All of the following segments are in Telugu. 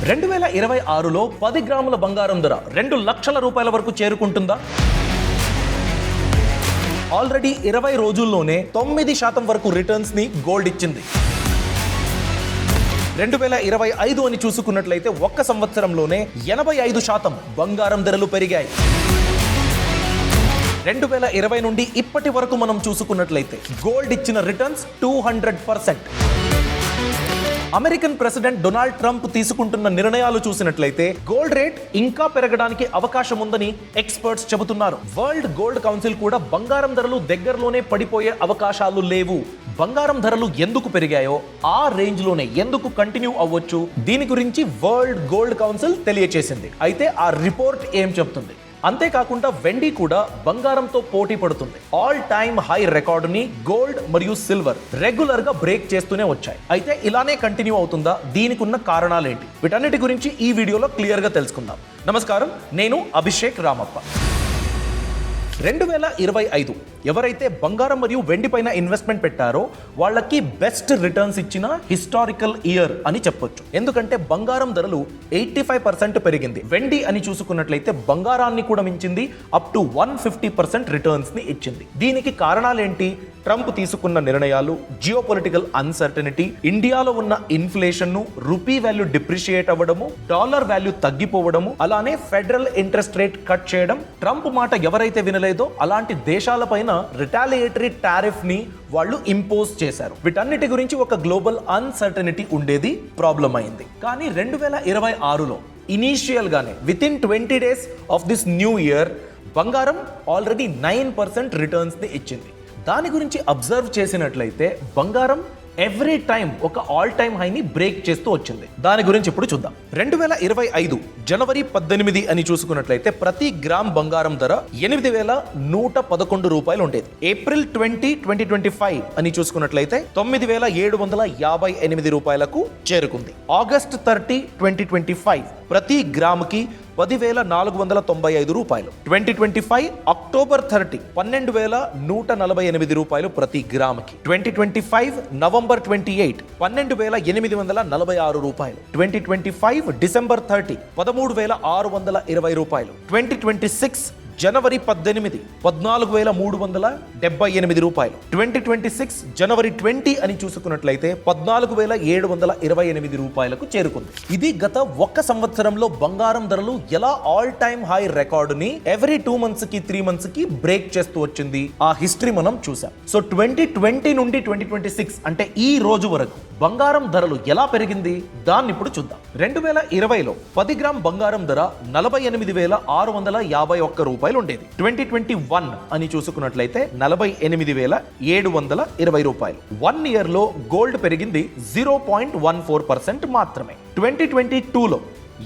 2026లో 10 గ్రాముల బంగారం ధర 2 లక్షల రూపాయల వరకు చేరుకుంటుందా? ఆల్రెడీ 20 రోజుల్లోనే 9% వరకు రిటర్న్స్ ని గోల్డ్ ఇచ్చింది. 2025 అని చూసుకున్నట్లయితే ఒక్క సంవత్సరంలోనే 85% బంగారం ధరలు పెరిగాయి. 2020 నుండి ఇప్పటి వరకు మనం చూసుకున్నట్లయితే గోల్డ్ ఇచ్చిన returns 200%. American president Donald Trump తీసుకుంటున్న నిర్ణయాలు చూసినట్లయితే గోల్డ్ రేట్ ఇంకా పెరగడానికి అవకాశం ఉందని ఎక్స్పర్ట్స్ చెబుతున్నారు. వరల్డ్ గోల్డ్ కౌన్సిల్ కూడా బంగారం ధరలు దగ్గరలోనే పడిపోయే అవకాశాలు లేవు. బంగారం ధరలు ఎందుకు పెరిగాయో ఆ రేంజ్ లోనే ఎందుకు కంటిన్యూ అవ్వచ్చు, దీని గురించి వరల్డ్ గోల్డ్ కౌన్సిల్ తెలియచేసింది. అయితే ఆ రిపోర్ట్ ఏం చెప్తుంది? అంతేకాకుండా వెండి కూడా బంగారంతో పోటీ పడుతుంది. ఆల్ టైమ్ హై రికార్డుని గోల్డ్ మరియు సిల్వర్ రెగ్యులర్ గా బ్రేక్ చేస్తూనే వచ్చాయి. అయితే ఇలానే కంటిన్యూ అవుతుందా? దీనికి ఉన్న కారణాలేంటి? వీటన్నిటి గురించి ఈ వీడియోలో క్లియర్ గా తెలుసుకుందాం. నమస్కారం, నేను అభిషేక్ రామప్ప. 2025 ఎవరైతే బంగారం మరియు వెండి పైన ఇన్వెస్ట్మెంట్ పెట్టారో వాళ్ళకి బెస్ట్ రిటర్న్స్ ఇచ్చిన హిస్టారికల్ ఇయర్ అని చెప్పొచ్చు. ఎందుకంటే బంగారం ధరలు 85% పెరిగింది. వెండి అని చూసుకున్నట్లయితే బంగారాన్ని కూడా మించింది, అప్ టు 150% రిటర్న్స్ ని ఇచ్చింది. దీనికి కారణాలేంటి? ట్రంప్ తీసుకున్న నిర్ణయాలు, జియోపొలిటికల్ అన్సర్టనిటీ, ఇండియాలో ఉన్న ఇన్ఫ్లేషన్ ను, రూపీ వాల్యూ డిప్రిషియేట్ అవ్వడము, డాలర్ వాల్యూ తగ్గిపోవడము, అలానే ఫెడరల్ ఇంట్రెస్ట్ రేట్ కట్ చేయడం. ట్రంప్ మాట ఎవరైతే వినలేదో అలాంటి దేశాలపైన రిటాలియేటరీ టారిఫ్ ని వాళ్ళు ఇంపోజ్ చేశారు. వీటన్నిటి గురించి ఒక గ్లోబల్ అన్సర్టనిటీ ఉండేది, ప్రాబ్లం అయింది. కానీ 2026లో ఇనీషియల్ గానే with in 20 days of this new year బంగారం ఆల్రెడీ 9% రిటర్న్స్ ని ఇచ్చింది. దాని గురించి అబ్జర్వ్ చేసినట్లయితే బంగారం ఎవ్రీ టైం ఒక ఆల్ టైమ్ హైని బ్రేక్ చేస్తూ వచ్చింది. దాని గురించి ఇప్పుడు చూద్దాం. 2025 జనవరి 18 అని చూసుకున్నట్లయితే ప్రతి గ్రామ్ బంగారం ధర 8,111 రూపాయలు ఉండేది. ఏప్రిల్ 20, 2025 అని చూసుకున్నట్లయితే 9,758 రూపాయలకు చేరుకుంది. ఆగస్ట్ 30, 2025 ప్రతి గ్రాముకి 10,495 రూపాయలు. 2025 అక్టోబర్ 30 12,148 రూపాయలు ప్రతి గ్రాముకి. 2025 నవంబర్ 28 12,846 రూపాయలు. 2025 డిసెంబర్ 30 13,620 రూపాయలు. 2026 జనవరి 18 14,378 రూపాయలు. 2026 జనవరి 20 అని చూసుకున్నట్లయితే 14,728 రూపాయలకు చేరుకుంది. ఇది గత ఒక్క సంవత్సరంలో బంగారం ధరలు ఎలా ఆల్ టైమ్ హై రికార్డుని ఎవ్రీ 2 months కి 3 months కి బ్రేక్ చేస్తూ వచ్చింది. ఆ హిస్టరీ మనం చూసాం. సో 2020 నుండి 2026 అంటే ఈ రోజు వరకు బంగారం ధరలు ఎలా పెరిగింది దాన్ని ఇప్పుడు చూద్దాం. 2020లో 10 గ్రామ్ బంగారం ధర 48,651 రూపాయలు ఉండేది. 2021 అని చూసుకున్నట్లయితే 48,720 రూపాయలు. 1 year లో గోల్డ్ పెరిగింది 0.14% మాత్రమే. 2022లో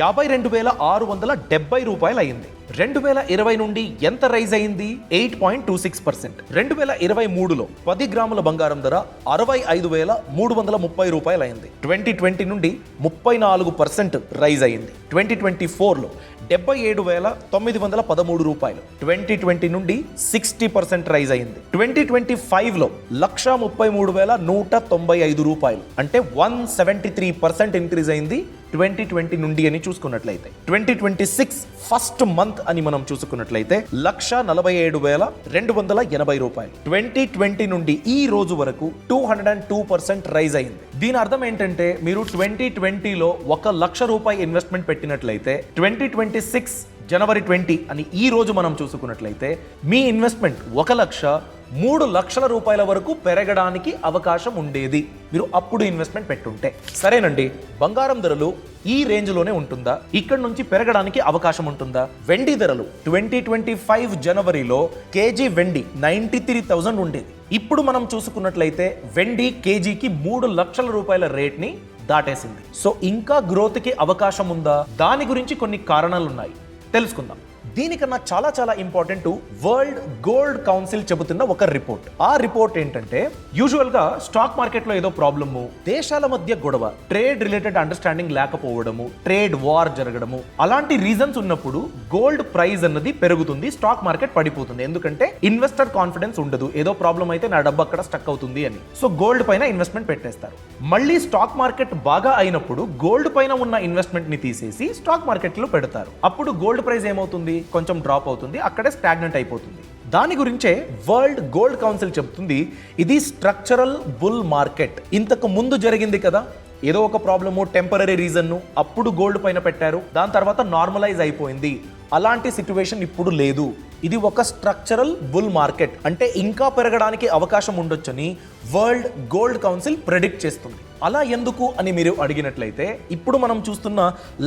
52,670 రూపాయలు అయింది. 2020 నుండి ఎంత రైజ్ అయింది? 8.26%. 2023లో 10 గ్రాముల బంగారం ధర 65,330 రూపాయలు అయింది. 2020 నుండి 34% రైజ్ అయింది. 2024లో 77,913 రూపాయలు. 2020 నుండి 60% రైజ్ అయింది. 2025లో 133,195 రూపాయలు, అంటే 173% ఇంక్రీజ్ అయింది 2020 నుండి అని చూసుకున్నట్లయితే. 2026 ఫస్ట్ మంత్ అని మనం చూసుకున్నట్లయితే 147,280 రూపాయలు. 2020 నుండి ఈ రోజు వరకు 202% రైజ్ అయింది. దీని అర్థం ఏంటంటే మీరు 2020లో 1,00,000 రూపాయలు ఇన్వెస్ట్మెంట్ పెట్టినట్లయితే 2026 జనవరి 20 అని ఈ రోజు మనం చూసుకున్నట్లయితే మీ ఇన్వెస్ట్మెంట్ 1,03,00,000 రూపాయల వరకు పెరగడానికి అవకాశం ఉండేది, మీరు అప్పుడు ఇన్వెస్ట్మెంట్ పెట్టుంటే. సరేనండి, బంగారం ధరలు ఈ రేంజ్ లోనే ఉంటుందా? ఇక్కడ నుంచి పెరగడానికి అవకాశం ఉంటుందా? వెండి ధరలు 2025 జనవరిలో కేజీ వెండి 93,000 ఉండేది. ఇప్పుడు మనం చూసుకున్నట్లయితే వెండి కేజీకి 3,00,000 రూపాయల రేట్ ని దాటేసింది. సో ఇంకా గ్రోత్ కి అవకాశం ఉందా? దాని గురించి కొన్ని కారణాలు ఉన్నాయి, తెలుసుకుందాం. దీనికన్నా చాలా చాలా ఇంపార్టెంట్ వరల్డ్ గోల్డ్ కౌన్సిల్ చెబుతున్న ఒక రిపోర్ట్. ఆ రిపోర్ట్ ఏంటంటే, యూజువల్ గా స్టాక్ మార్కెట్ లో ఏదో ప్రాబ్లము, దేశాల మధ్య గొడవ, ట్రేడ్ రిలేటెడ్ అండర్స్టాండింగ్ లేకపోవడము, ట్రేడ్ వార్ జరగడము, అలాంటి రీజన్స్ ఉన్నప్పుడు గోల్డ్ ప్రైస్ అన్నది పెరుగుతుంది, స్టాక్ మార్కెట్ పడిపోతుంది. ఎందుకంటే ఇన్వెస్టర్ కాన్ఫిడెన్స్ ఉండదు, ఏదో ప్రాబ్లం అయితే నా డబ్బు అక్కడ స్టక్ అవుతుంది అని. సో గోల్డ్ పైన ఇన్వెస్ట్మెంట్ పెట్టేస్తారు. మళ్ళీ స్టాక్ మార్కెట్ బాగా అయినప్పుడు గోల్డ్ పైన ఉన్న ఇన్వెస్ట్మెంట్ ని తీసేసి స్టాక్ మార్కెట్ లో పెడతారు. అప్పుడు గోల్డ్ ప్రైస్ ఏమవుతుంది, కొంచెం డ్రాప్ అవుతుంది, అక్కడే స్టాగ్నెంట్ అయిపోతుంది. దాని గురించే వరల్డ్ గోల్డ్ కౌన్సిల్ చెప్తుంది, ఇది స్ట్రక్చరల్ బుల్ మార్కెట్. ఇంతకు ముందు జరిగింది కదా, ఏదో ఒక ప్రాబ్లము, టెంపరీ రీజన్, అప్పుడు గోల్డ్ పైన పెట్టారు, దాని తర్వాత నార్మలైజ్ అయిపోయింది. అలాంటి సిచ్యువేషన్ ఇప్పుడు లేదు. ఇది ఒక స్ట్రక్చరల్ బుల్ మార్కెట్, అంటే ఇంకా పెరగడానికి అవకాశం ఉండొచ్చని వరల్డ్ గోల్డ్ కౌన్సిల్ ప్రెడిక్ట్ చేస్తుంది. అలా ఎందుకు అని మీరు అడిగినట్లయితే, ఇప్పుడు మనం చూస్తున్న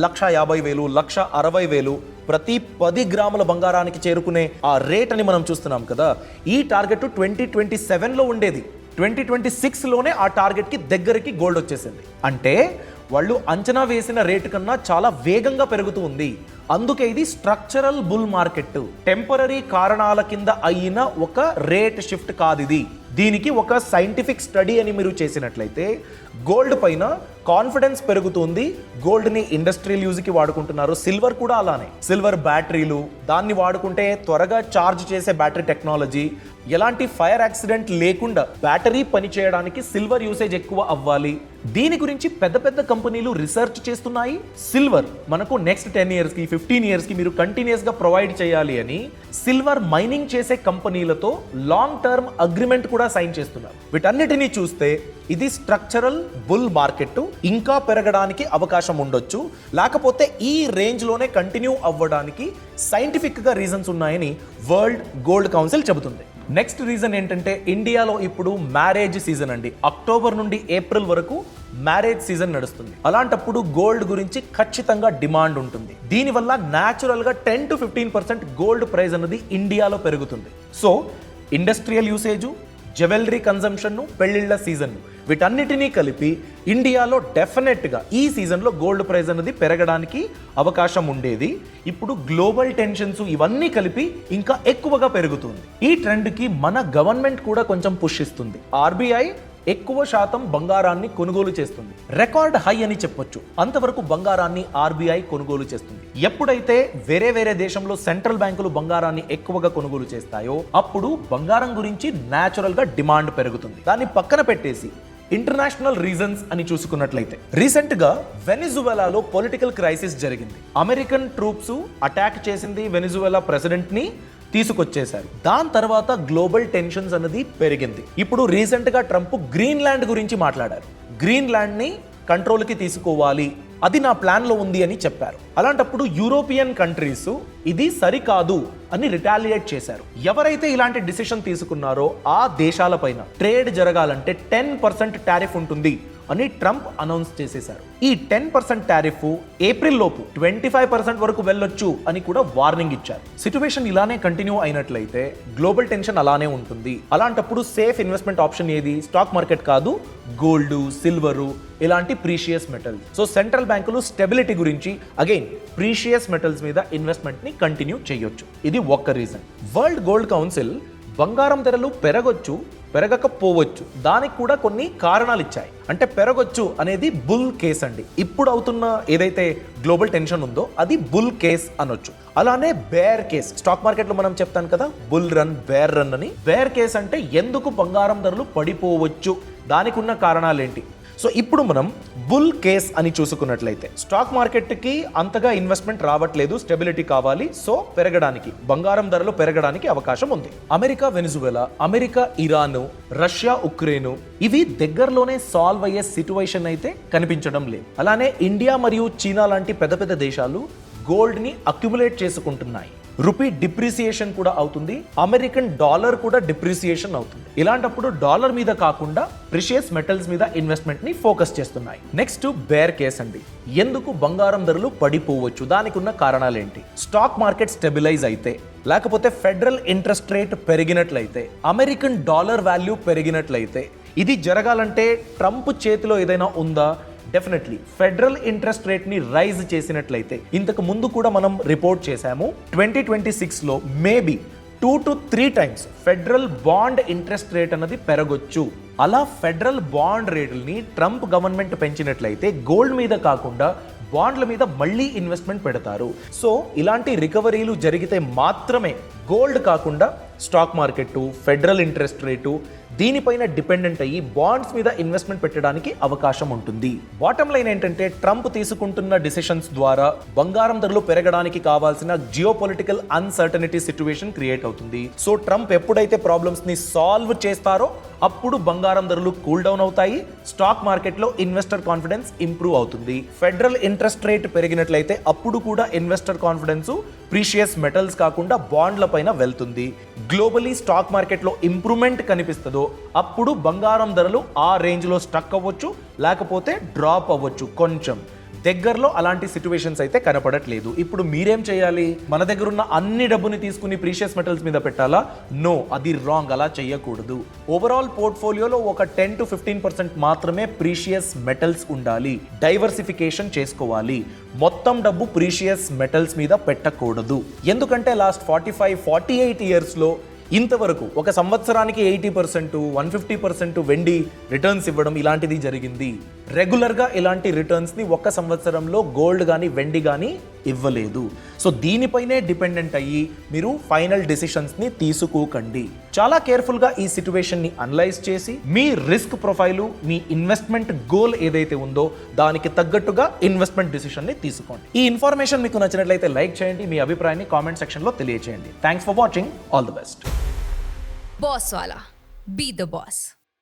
1,50,000, 1,60,000 ప్రతి 10 గ్రాముల బంగారానికి చేరుకునే ఆ రేట్ అని మనం చూస్తున్నాం కదా, ఈ టార్గెట్ 2027లో ఉండేది. 2026లోనే ఆ టార్గెట్కి దగ్గరికి గోల్డ్ వచ్చేసింది. అంటే వాళ్ళు అంచనా వేసిన రేటు కన్నా చాలా వేగంగా పెరుగుతూ ఉంది. అందుకే ఇది స్ట్రక్చరల్ బుల్ మార్కెట్, టెంపరీ కారణాల కింద అయిన ఒక రేట్ షిఫ్ట్ కాదు ఇది. దీనికి ఒక సైంటిఫిక్ స్టడీ అని మీరు చేసినట్లయితే గోల్డ్ పైన కాన్ఫిడెన్స్ పెరుగుతుంది. గోల్డ్ని ఇండస్ట్రియల్ యూజ్కి వాడుకుంటున్నారు, సిల్వర్ కూడా అలానే. సిల్వర్ బ్యాటరీలు, దాన్ని వాడుకుంటే త్వరగా ఛార్జ్ చేసే బ్యాటరీ టెక్నాలజీ, ఎలాంటి ఫైర్ యాక్సిడెంట్ లేకుండా బ్యాటరీ పనిచేయడానికి సిల్వర్ యూసేజ్ ఎక్కువ అవ్వాలి. దీని గురించి పెద్ద పెద్ద కంపెనీలు రీసెర్చ్ చేస్తున్నాయి. సిల్వర్ మనకు నెక్స్ట్ 10 ఇయర్స్కి 15 ఇయర్స్కి మీరు కంటిన్యూస్గా ప్రొవైడ్ చేయాలి అని సిల్వర్ మైనింగ్ చేసే కంపెనీలతో లాంగ్ టర్మ్ అగ్రిమెంట్ కూడా సైన్ చేస్తున్నారు. వీటన్నిటినీ చూస్తే ఇది స్ట్రక్చరల్ బుల్ మార్కెట్, ఇంకా పెరగడానికి అవకాశం ఉండొచ్చు, లేకపోతే ఈ రేంజ్లోనే కంటిన్యూ అవ్వడానికి సైంటిఫిక్గా రీజన్స్ ఉన్నాయని వరల్డ్ గోల్డ్ కౌన్సిల్ చెబుతుంది. నెక్స్ట్ రీజన్ ఏంటంటే, ఇండియాలో ఇప్పుడు మ్యారేజ్ సీజన్ అండి. అక్టోబర్ నుండి ఏప్రిల్ వరకు మ్యారేజ్ సీజన్ నడుస్తుంది. అలాంటప్పుడు గోల్డ్ గురించి ఖచ్చితంగా డిమాండ్ ఉంటుంది. దీనివల్ల న్యాచురల్గా 10 to 15% గోల్డ్ ప్రైస్ అన్నది ఇండియాలో పెరుగుతుంది. So industrial usage, jewellery consumption, పెళ్లిళ్ల సీజన్, వీటన్నిటినీ కలిపి ఇండియాలో డెఫినెట్గా ఈ సీజన్లో గోల్డ్ ప్రైస్ అనేది పెరగడానికి అవకాశం ఉండేది. ఇప్పుడు గ్లోబల్ టెన్షన్స్ ఇవన్నీ కలిపి ఇంకా ఎక్కువగా పెరుగుతుంది. ఈ ట్రెండ్కి మన గవర్నమెంట్ కూడా కొంచెం పుష్ ఇస్తుంది. ఆర్బీఐ ఎక్కువ శాతం బంగారాన్ని కొనుగోలు చేస్తుంది. రికార్డ్ హై అని చెప్పొచ్చు, అంతవరకు బంగారాన్ని ఆర్బీఐ కొనుగోలు చేస్తుంది. ఎప్పుడైతే వేరే దేశంలో సెంట్రల్ బ్యాంకులు బంగారాన్ని ఎక్కువగా కొనుగోలు చేస్తాయో అప్పుడు బంగారం గురించి న్యాచురల్ గా డిమాండ్ పెరుగుతుంది. దాన్ని పక్కన పెట్టేసి ఇంటర్నేషనల్ రీజన్స్ అని చూసుకున్నట్లయితే, రీసెంట్ గా వెనిజువెలాలో పొలిటికల్ క్రైసిస్ జరిగింది. అమెరికన్ ట్రూప్స్ అటాక్ చేసింది, వెనిజువెలా ప్రెసిడెంట్ ని తీసుకొచ్చేశారు. దాని తర్వాత గ్లోబల్ టెన్షన్స్ అనేది పెరిగింది. ఇప్పుడు రీసెంట్ గా ట్రంప్ గ్రీన్లాండ్ గురించి మాట్లాడారు. గ్రీన్లాండ్ ని కంట్రోల్కి తీసుకోవాలి, అది నా ప్లాన్లో ఉంది అని చెప్పారు. అలాంటప్పుడు యూరోపియన్ కంట్రీస్ ఇది సరికాదు అని రిటాలియేట్ చేశారు. ఎవరైతే ఇలాంటి డిసిషన్ తీసుకున్నారో ఆ దేశాలపైన ట్రేడ్ జరగాలంటే 10% టారిఫ్ ఉంటుంది అని ట్రంప్ అనౌన్స్ చేసేశారు. ఈ 10% టారిఫ్ ఏప్రిల్ లోపు 25% వరకు వెళ్ళొచ్చు అని కూడా వార్నింగ్ ఇచ్చారు. సిచ్యువేషన్ ఇలానే కంటిన్యూ అయినట్లయితే గ్లోబల్ టెన్షన్ అలానే ఉంటుంది. అలాంటప్పుడు సేఫ్ ఇన్వెస్ట్మెంట్ ఆప్షన్ ఏది? స్టాక్ మార్కెట్ కాదు, గోల్డ్, సిల్వరు, ఇలాంటి ప్రీషియస్ మెటల్స్. సో సెంట్రల్ బ్యాంకులు స్టెబిలిటీ గురించి అగైన్ ప్రీషియస్ మెటల్స్ మీద ఇన్వెస్ట్మెంట్ ని కంటిన్యూ చేయొచ్చు. ఇది ఒక్క రీజన్. వరల్డ్ గోల్డ్ కౌన్సిల్ బంగారం ధరలు పెరగొచ్చు, పెరగకపోవచ్చు, దానికి కూడా కొన్ని కారణాలు ఇచ్చాయి. అంటే పెరగొచ్చు అనేది బుల్ కేస్ అండి. ఇప్పుడు అవుతున్న ఏదైతే గ్లోబల్ టెన్షన్ ఉందో అది బుల్ కేస్ అనొచ్చు. అలానే బేర్ కేస్, స్టాక్ మార్కెట్లో మనం చెప్తాను కదా బుల్ రన్, బేర్ రన్ అని. బేర్ కేస్ అంటే ఎందుకు బంగారం ధరలు పడిపోవచ్చు, దానికి ఉన్న కారణాలు ఏంటి. సో ఇప్పుడు మనం బుల్ కేస్ అని చూసుకున్నట్లయితే, స్టాక్ మార్కెట్కి అంతగా ఇన్వెస్ట్మెంట్ రావట్లేదు, స్టెబిలిటీ కావాలి, సో పెరగడానికి, బంగారం ధరలు పెరగడానికి అవకాశం ఉంది. America Venezuela, America Iran, Russia Ukraine, ఇవి దగ్గరలోనే సాల్వ్ అయ్యే సిచ్యువేషన్ అయితే కనిపించడం లేదు. అలానే ఇండియా మరియు చీనా లాంటి పెద్ద పెద్ద దేశాలు గోల్డ్ని అక్యుములేట్ చేసుకుంటున్నాయి. రూపీ డిప్రిసియేషన్ కూడా అవుతుంది, అమెరికన్ డాలర్ కూడా డిప్రిసియేషన్ అవుతుంది. ఇలాంటప్పుడు డాలర్ మీద కాకుండా ప్రిషియస్ మెటల్స్ మీద ఇన్వెస్ట్మెంట్ ని ఫోకస్ చేస్తున్నాయి. నెక్స్ట్ బేర్ కేస్ అండి. ఎందుకు బంగారం ధరలు పడిపోవచ్చు, దానికి ఉన్న కారణాలు ఏంటి? స్టాక్ మార్కెట్ స్టెబిలైజ్ అయితే, లేకపోతే ఫెడరల్ ఇంట్రెస్ట్ రేట్ పెరిగినట్లయితే, అమెరికన్ డాలర్ వాల్యూ పెరిగినట్లయితే. ఇది జరగాలంటే ట్రంప్ చేతిలో ఏదైనా ఉందా? డెఫినెట్లీ ఫెడరల్ ఇంట్రెస్ట్ రేట్ ని రైజ్ చేసినట్లయితే, ఇంతకు ముందు కూడా మనం రిపోర్ట్ చేశాము, 2026లో maybe 2 to 3 times federal bond interest rate అన్నది పెరగొచ్చు. అలా ఫెడరల్ బాండ్ రేట్లని ట్రంప్ గవర్నమెంట్ పెంచినట్లయితే గోల్డ్ మీద కాకుండా బాండ్ల మీద మళ్ళీ ఇన్వెస్ట్మెంట్ పెడతారు. సో ఇలాంటి రికవరీలు జరిగితే మాత్రమే గోల్డ్ కాకుండా stock market, federal interest rate దీనిపైన డిపెండెంట్ అయ్యి బాండ్స్ మీద ఇన్వెస్ట్మెంట్ పెట్టడానికి అవకాశం ఉంటుంది. బాటమ్ లైన్ ఏంటంటే, ట్రంప్ తీసుకుంటున్న డిసిషన్స్ ద్వారా బంగారం ధరలు పెరగడానికి కావాల్సిన జియోపొలిటికల్ అన్సర్టనిటీ సిచ్యువేషన్ క్రియేట్ అవుతుంది. సో ట్రంప్ ఎప్పుడైతే ప్రాబ్లమ్స్ ని సాల్వ్ చేస్తారో అప్పుడు బంగారం ధరలు కూల్ డౌన్ అవుతాయి, స్టాక్ మార్కెట్ లో ఇన్వెస్టర్ కాన్ఫిడెన్స్ ఇంప్రూవ్ అవుతుంది. ఫెడరల్ ఇంట్రెస్ట్ రేట్ పెరిగినట్లయితే అప్పుడు కూడా ఇన్వెస్టర్ కాన్ఫిడెన్స్ ప్రీషియస్ మెటల్స్ కాకుండా బాండ్ల పైన వెళ్తుంది. గ్లోబలీ స్టాక్ మార్కెట్ లో ఇంప్రూవ్మెంట్ కనిపిస్తుందో అప్పుడు బంగారం ధరలు ఆ రేంజ్ లో స్టక్ అవ్వచ్చు, లేకపోతే డ్రాప్ అవ్వచ్చు. కొంచెం దగ్గరలో అలాంటి సిచ్యువేషన్స్ అయితే కనపడట్లేదు. ఇప్పుడు మీరేం చేయాలి? మన దగ్గర ఉన్న అన్ని డబ్బుని తీసుకుని ప్రీషియస్ మెటల్స్ మీద పెట్టాలా? నో, అది రాంగ్. అలా చేయకూడదు. ఓవరాల్ పోర్ట్ఫోలియోలో ఒక 10 to 15% మాత్రమే ప్రీషియస్ మెటల్స్ ఉండాలి. డైవర్సిఫికేషన్ చేసుకోవాలి. మొత్తం డబ్బు ప్రీషియస్ మెటల్స్ మీద పెట్టకూడదు. ఎందుకంటే లాస్ట్ 45-48 ఇయర్స్లో ఇంతవరకు ఒక సంవత్సరానికి 80%, 150% వెండి రిటర్న్స్ ఇవ్వడం ఇలాంటిది జరిగింది. రెగ్యులర్గా ఇలాంటి రిటర్న్స్ని ఒక్క సంవత్సరంలో గోల్డ్ కానీ వెండి కానీ ఇవ్వలేదు. సో దీనిపైనే డిపెండెంట్ అయ్యి మీరు ఫైనల్ డెసిషన్స్ని తీసుకోకండి. చాలా కేర్ఫుల్గా ఈ సిచ్యువేషన్ని అనలైజ్ చేసి మీ రిస్క్ ప్రొఫైలు, మీ ఇన్వెస్ట్మెంట్ గోల్ ఏదైతే ఉందో దానికి తగ్గట్టుగా ఇన్వెస్ట్మెంట్ డిసిషన్ని తీసుకోండి. ఈ ఇన్ఫర్మేషన్ మీకు నచ్చినట్లయితే లైక్ చేయండి, మీ అభిప్రాయాన్ని కామెంట్ సెక్షన్లో తెలియజేయండి. Thanks for watching. All the best. Boss Wala. Be the boss.